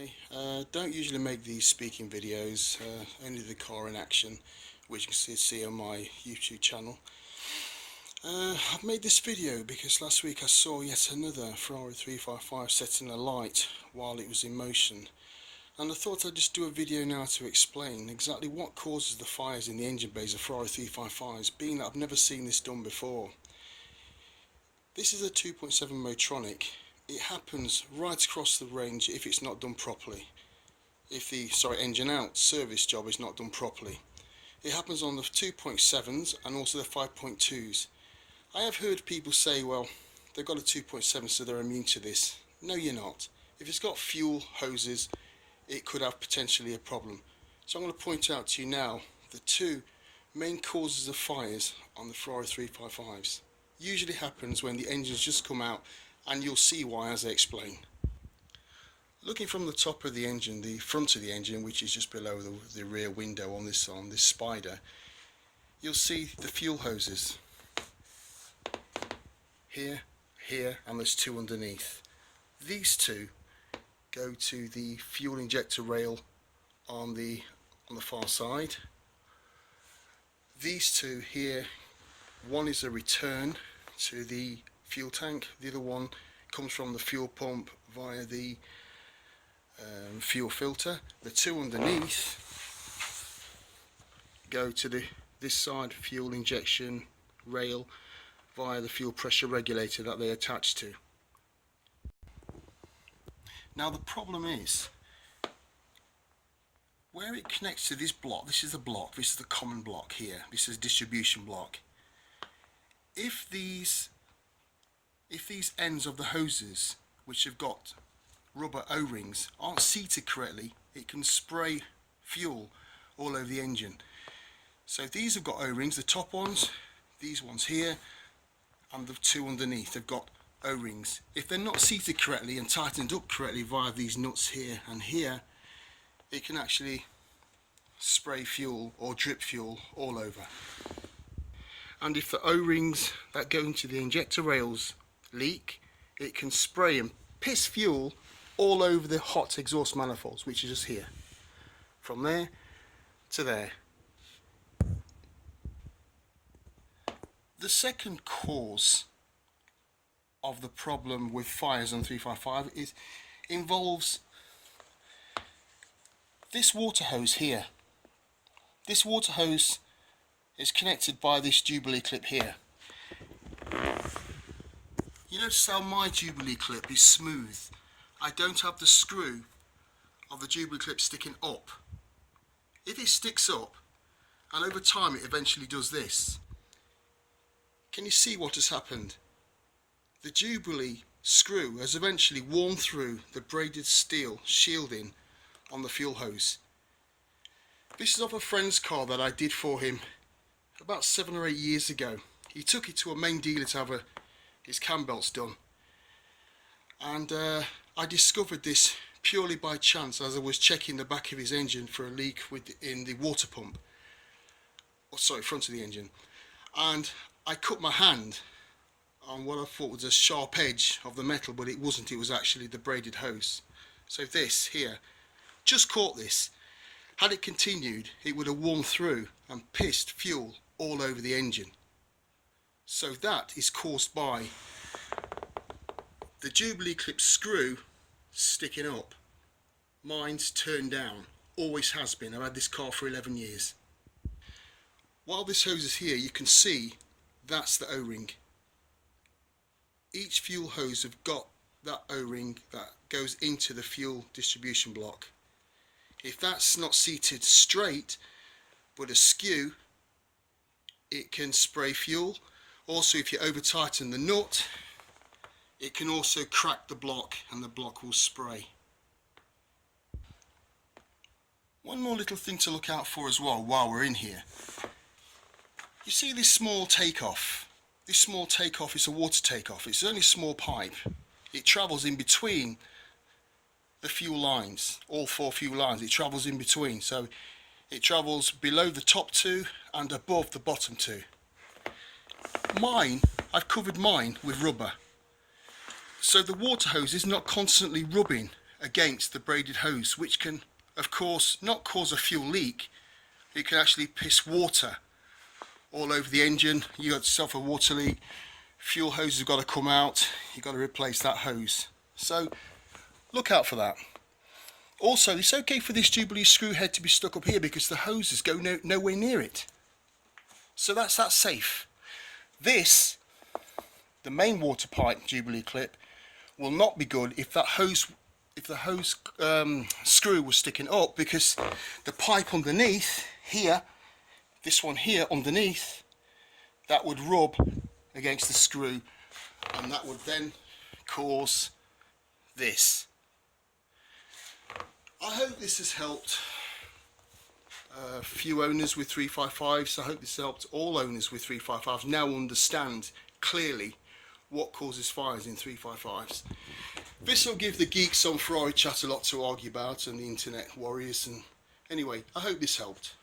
Hi, don't usually make these speaking videos, only the car in action, which you can see on my YouTube channel. I've made this video because last week I saw yet another Ferrari 355 setting a light while it was in motion, and I thought I'd just do a video now to explain exactly what causes the fires in the engine bays of Ferrari 355s, being that I've never seen this done before. This is a 2.7 Motronic. It happens right across the range if it's not done properly. If the engine out service job is not done properly. It happens on the 2.7s and also the 5.2s. I have heard people say, well, they've got a 2.7 so they're immune to this. No, you're not. If it's got fuel hoses, it could have potentially a problem. So I'm going to point out to you now the two main causes of fires on the Ferrari 355s. Usually happens when the engines just come out, and you'll see why as I explain. Looking from the top of the engine, the front of the engine, which is just below the rear window on this spider, you'll see the fuel hoses. Here, and there's two underneath. These two go to the fuel injector rail on the far side. These two here, one is a return to the fuel tank, the other one comes from the fuel pump via the fuel filter. The two underneath go to this side fuel injection rail via the fuel pressure regulator that they attach to. Now the problem is where it connects to this block. This is the block, this is the common block here, this is distribution block. If these ends of the hoses, which have got rubber O-rings, aren't seated correctly, it can spray fuel all over the engine. So these have got O-rings, the top ones, these ones here, and the two underneath have got O-rings. If they're not seated correctly and tightened up correctly via these nuts here and here, it can actually spray fuel or drip fuel all over. And if the O-rings that go into the injector rails leak, it can spray and piss fuel all over the hot exhaust manifolds, which is just here, from there to there. The second cause of the problem with fires on 355 involves this water hose here. This water hose is connected by this Jubilee clip here. You notice how my Jubilee clip is smooth. I don't have the screw of the Jubilee clip sticking up. If it sticks up, and over time it eventually does this, can you see what has happened? The Jubilee screw has eventually worn through the braided steel shielding on the fuel hose. This is off a friend's car that I did for him about 7 or 8 years ago. He took it to a main dealer to have his cam belts done, and I discovered this purely by chance as I was checking the back of his engine for a leak in the water pump, front of the engine, and I cut my hand on what I thought was a sharp edge of the metal, but it wasn't, it was actually the braided hose. So this here just caught this. Had it continued, it would have worn through and pissed fuel all over the engine. So that is caused by the Jubilee clip screw sticking up. Mine's turned down, always has been. I've had this car for 11 years. While this hose is here, you can see that's the O-ring. Each fuel hose have got that O-ring that goes into the fuel distribution block. If that's not seated straight but askew, it can spray fuel. Also, if you over tighten the nut, it can also crack the block and the block will spray. One more little thing to look out for as well while we're in here. You see this small takeoff? This small takeoff is a water takeoff. It's only a small pipe. It travels in between the fuel lines, all 4 fuel lines. It travels in between, so it travels below the top 2 and above the bottom 2. I've covered mine with rubber, so the water hose is not constantly rubbing against the braided hose, which can of course not cause a fuel leak. It can actually piss water all over the engine. You got yourself a water leak, fuel hose has got to come out, you've got to replace that hose. So look out for that. Also, it's okay for this Jubilee screw head to be stuck up here because the hoses go nowhere near it. So that's safe. This, the main water pipe Jubilee clip, will not be good if the hose screw was sticking up, because the pipe underneath here, this one here underneath, that would rub against the screw, and that would then cause this. I hope this has helped a few owners with 355s. I hope this helped all owners with 355s now understand clearly what causes fires in 355s. This will give the geeks on Ferrari chat a lot to argue about, and the internet warriors. And anyway, I hope this helped.